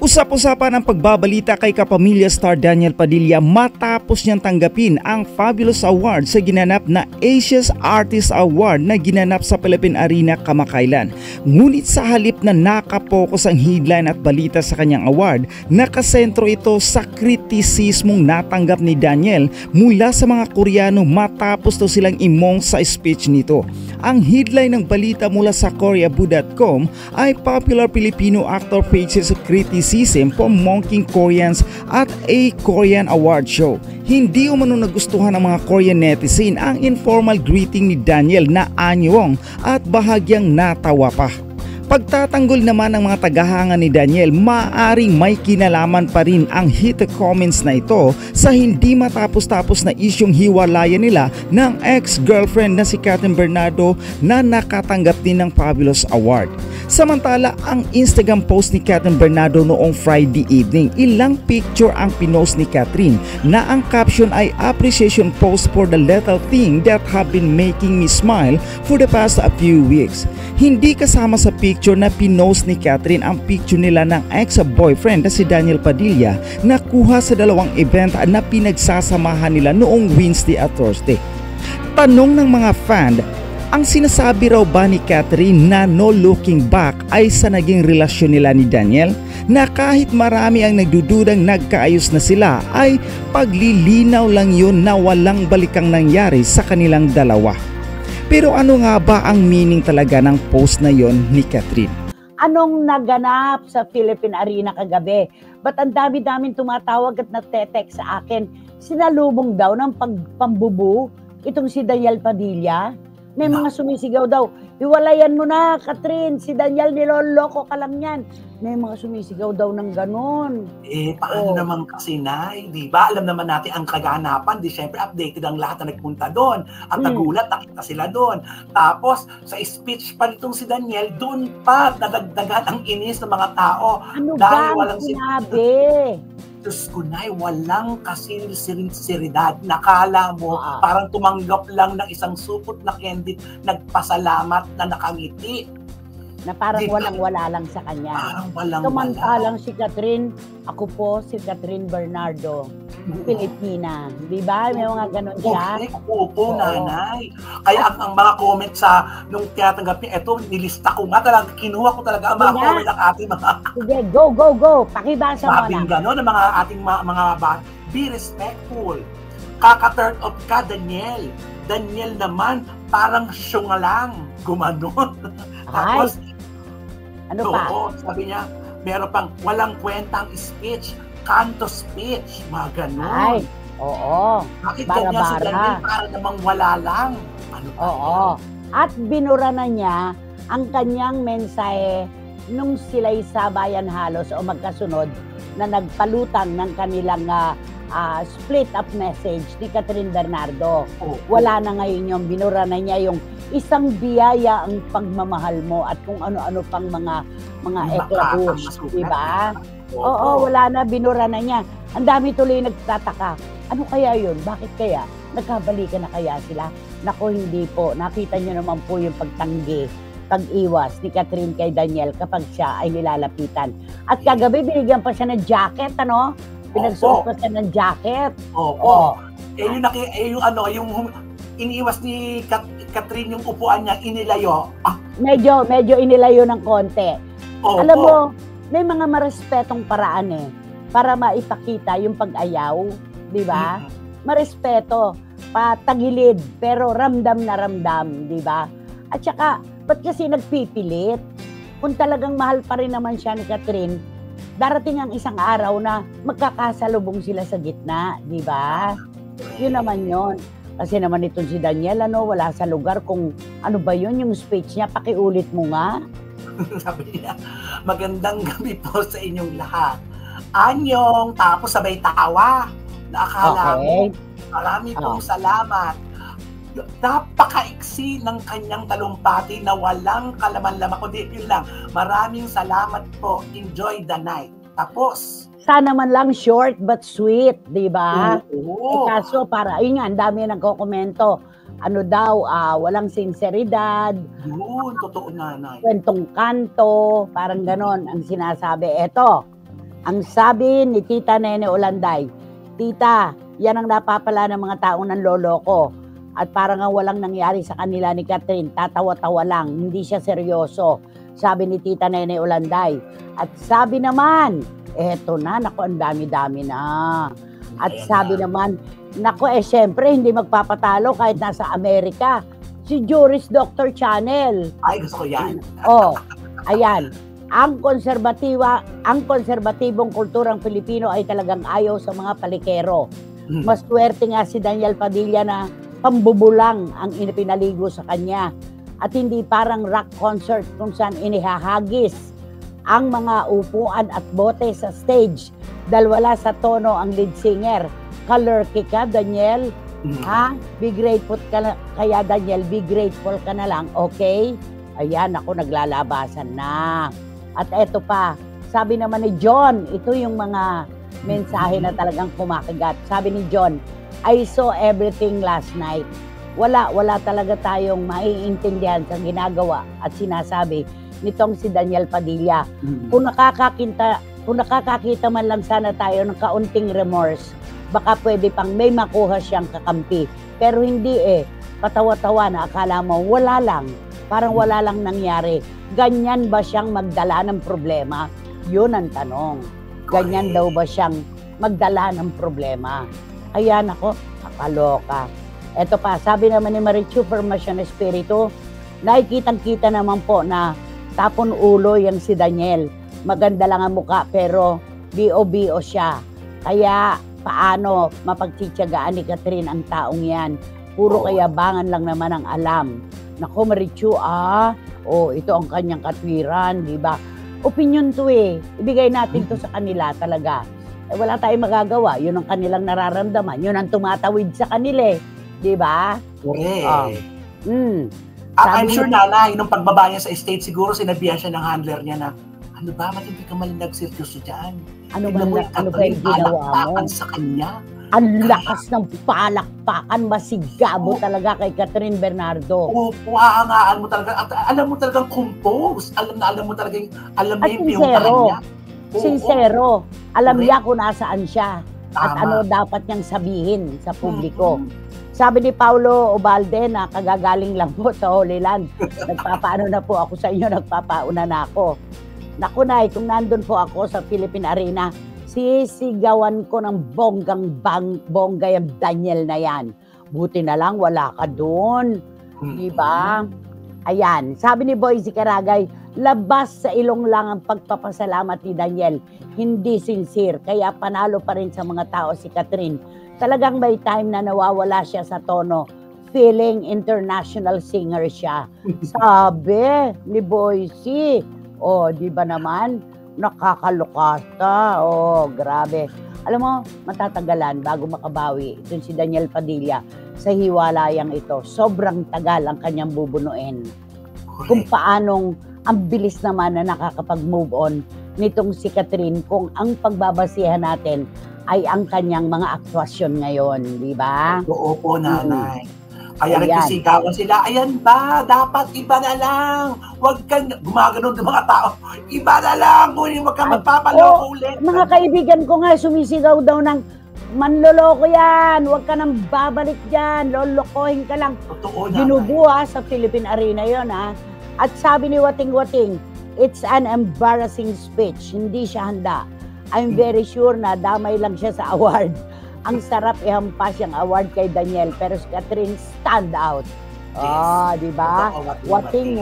Usap-usapan ang pagbabalita kay kapamilya star Daniel Padilla matapos niyang tanggapin ang Fabulous Award sa ginanap na Asia's Artist Award na ginanap sa Philippine Arena kamakailan. Ngunit sa halip na nakapokus ang headline at balita sa kanyang award, nakasentro ito sa kritisismong natanggap ni Daniel mula sa mga Koreano matapos to silang imong sa speech nito. Ang headline ng balita mula sa koreaboo.com ay popular Filipino actor faces criticism from mocking Koreans at a Korean award show. Hindi umano nagustuhan ng mga Korean netizen ang informal greeting ni Daniel na anyong at bahagyang natawa pa. Pagtatanggol naman ng mga tagahanga ni Daniel, maaring may kinalaman pa rin ang hate comments na ito sa hindi matapos-tapos na isyong hiwalayan nila ng ex-girlfriend na si Kathryn Bernardo na nakatanggap din ng Fabulous Award. Samantala, ang Instagram post ni Kathryn Bernardo noong Friday evening, ilang picture ang pinost ni Kathryn na ang caption ay appreciation post for the little thing that have been making me smile for the past a few weeks. Hindi kasama sa picture na pinost ni Kathryn ang picture nila ng ex-boyfriend na si Daniel Padilla na kuha sa dalawang event na pinagsasamahan nila noong Wednesday at Thursday. Tanong ng mga fan, ang sinasabi raw ba ni Kathryn na no looking back ay sa naging relasyon nila ni Daniel na kahit marami ang nagdududang nagkaayos na sila ay paglilinaw lang yun na walang balikang nangyari sa kanilang dalawa. Pero ano nga ba ang meaning talaga ng post na yon ni Kathryn? Anong naganap sa Philippine Arena kagabi? Ba't ang dami-daming tumatawag at nagte-text sa akin? Sinalubong daw ng pambubu itong si Daniel Padilla. May mga sumisigaw daw, hiwalayan mo na, Kathryn, si Daniel niloloko ka lang yan. May mga sumisigaw daw ng ganon. Paano naman kasi, Nay? Di ba? Alam naman natin ang kaganapan. Di syempre updated ang lahat na nagpunta doon. Ang nagulat, nakita sila doon. Tapos, sa speech pa nitong si Daniel, doon pa nadagdagan ang inis ng mga tao. Ano ba ang sinabi? Diyos ko, Nay, walang kasinsiridad. Nakala mo, parang tumanggap lang ng isang supot na candy, nagpasalamat na nakangiti. Na parang walang-wala lang sa kanya. Parang walang-wala. Samantalang si Kathryn, ako po si Kathryn Bernardo, Pilipina. Di ba? May mga ganon siya. Opo, Nanay. Kaya ang mga comment sa nung tinatanggap niya, eto, nilista ko nga talaga, kinuha ko talaga ang mga comment ng ating mga... Sige, go! Pakibasa mo na. Sabing ganon, ng mga ating mga be respectful. Kaka-turn off ka, Daniel. Daniel naman, parang syunga lang. Gumanon. Tapos, ano pa? Sabi niya, meron pang walang kwentang speech, kanto speech, mga ganon. Ay, oo. Bakit ganyan si Daniel para namang wala lang? Ano ba yan? At binura na niya ang kanyang mensahe nung sila'y sabayan halos o magkasunod na nagpalutang ng kanilang split up message ni Kathryn Bernardo. Wala na ngayon yung binura na niya yung isang biyaya ang pagmamahal mo at kung ano-ano pang mga eklabush, di ba? Oo, wala na, binura na niya. Ang dami tuloy nagtataka. Ano kaya yun? Bakit kaya? Nagkabalikan na kaya sila? Nako, hindi po. Nakita niyo naman po yung pagtanggi, pag-iwas ni Kathryn kay Daniel kapag siya ay nilalapitan. At kagabi, binigyan pa siya ng jacket, ano? Pinagsuot pa siya ng jacket. Yung iniiwas ni Kathryn yung upuan niya, inilayo. Medyo inilayo ng konti. Alam mo, may mga marespetong paraan para maipakita yung pag-ayaw, di ba? Marespeto, patagilid, pero ramdam na ramdam, di ba? At saka, ba't kasi nagpipilit? Kung talagang mahal pa rin naman siya ni Kathryn, darating ang isang araw na magkakasalubong sila sa gitna, di ba? Yun naman yun. Kasi naman itong si Daniel, wala sa lugar kung ano ba yun, yung speech niya, pakiulit mo nga. Sabi niya, magandang gabi po sa inyong lahat. Anyong, tapos sabay tawa. Nakakala mo, marami pong salamat. Napakaiksi ng kanyang talumpati na walang kalaman-laman. Kundi yun lang, maraming salamat po. Enjoy the night. Tapos, sana man lang short but sweet, di ba? Kaso ayun nga, ang dami nagko-komento. Ano daw, walang sinseridad. Yun, totoo, Nanay. Kwentong kanto, parang ganon ang sinasabi. Eto, Ang sabi ni Tita Nene Olanday, Tita, yan ang napapala ng mga taong nanloloko. At parang nga walang nangyari sa kanila ni Catherine, tatawa-tawa lang, hindi siya seryoso. Sabi ni Tita Nene Olanday. At sabi naman, eto na, naku, ang dami-dami na. At sabi naman, naku, syempre, hindi magpapatalo kahit nasa Amerika. Si Juris Dr. Channel. Ay, gusto ko yan. Ayan. Ang konserbatibong kulturang Pilipino ay talagang ayaw sa mga palikero. Mas swerte nga si Daniel Padilla na pambubulang ang pinaligo sa kanya. At hindi parang rock concert kung saan inihahagis ang mga upuan at bote sa stage dahil wala sa tono ang lead singer. Kalurky ka, Daniel. Ha? Be grateful ka na, kaya Daniel, be grateful ka na lang, okay? Ayan, ako naglalabasan na. At eto pa, sabi naman ni John, ito yung mga mensahe na talagang kumakigat. Sabi ni John, I saw everything last night. Wala talaga tayong maiintindihan sa ginagawa at sinasabi nitong si Daniel Padilla. Kung nakakakita man lang sana tayo ng kaunting remorse, baka pwede pang may makuha siyang kakampi. Pero hindi patawa-tawa na akala mo wala lang. Parang wala lang nangyari. Ganyan ba siyang magdala ng problema? Yun ang tanong. Ganyan daw ba siyang magdala ng problema? Kaya nako, kakaloka. Eto pa, sabi naman ni Marichu Formacion Espiritu, nakikitang-kita naman po na tapon ulo yan si Daniel. Maganda lang ang muka pero bio-bio siya. Kaya paano mapagtitiyagaan ni Catherine ang taong yan? Puro kayabangan lang naman ang alam. Nako, Marichu, ito ang kanyang katwiran, di ba? Opinion to Ibigay natin to sa kanila talaga. Wala tayong magagawa. Yun ang kanilang nararamdaman. Yun ang tumatawid sa kanila di ba? Correct. I'm sure, nanay, nung pagbaba niya sa stage, siguro sinabihan siya ng handler niya na, ano ba, ba't hindi ka malinag-seryoso dyan? Ano ba yung ginawa mo? Sa kanya. Ang lakas ng palakpakan, masigabo talaga kay Catherine Bernardo. Opo, aangaan mo talaga. At alam mo talagang compose. Alam mo talagang, alam niya yung piyuntahan niya. Sincero. Alam niya kung nasaan siya. At Tama. ano dapat niyang sabihin sa publiko. Sabi ni Paulo Obalde na kagagaling lang po sa Holy Land. Nagpapaano na po ako sa inyo, nagpapauna na ako. Naku, Nay, kung nandun po ako sa Philippine Arena, sisigawan ko ng bongga yung Daniel na yan. Buti na lang wala ka doon. Diba? Ayan, sabi ni Boyzie Karagay, labas sa ilong lang ang pagpapasalamat ni Daniel. Hindi sincere, kaya panalo pa rin sa mga tao si Catherine. Talagang may time na nawawala siya sa tono. Feeling international singer siya. Sabi ni Boyzie. Di ba naman? Nakakalukasta. Grabe. Alam mo, matatagalan bago makabawi. Ito si Daniel Padilla sa hiwalayang ito. Sobrang tagal ang kanyang bubunuin. Kung paanong ang bilis naman na nakakapag-move on nitong si Catherine kung ang pagbabasihan natin ay ang kanyang mga aktwasyon ngayon, di ba? Oo po, nanay. Kaya nagsisigawan sila, ayan ba, dapat iba na lang. Huwag kang gumaganon ng mga tao. Iba na lang, huwag kang magpapaloko ulit. Mga kaibigan ko nga, sumisigaw daw ng, manloloko yan, huwag ka nang babalik dyan, lolokohin ka lang. Totoo na. Ginubuha sa Philippine Arena yon At sabi ni Wating Wating, it's an embarrassing speech, hindi siya handa. I'm very sure na damay lang siya sa award. Ang sarap ihampas yung award kay Daniel, pero si Catherine stand out. Di ba? Wating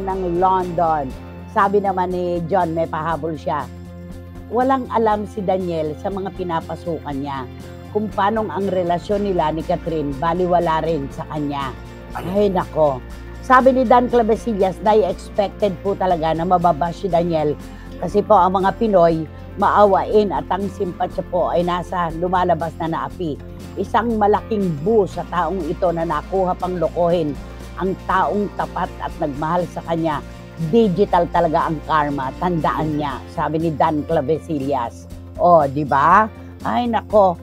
ng London. Sabi naman ni John, may pahabol siya. Walang alam si Daniel sa mga pinapasukan niya. Kung paanong ang relasyon nila ni Catherine, baliwala rin sa kanya. Ay nako. Sabi ni Dan Clavesillas, expected po talaga na mababa si Daniel. Kasi po ang mga Pinoy, maawain at ang simpatsya po ay nasa lumalabas na naapi. Isang malaking sa taong ito na nakuha pang lokohin ang taong tapat at nagmahal sa kanya. Digital talaga ang karma, tandaan niya, sabi ni Dan Clavesillas. Di ba? Ay nako,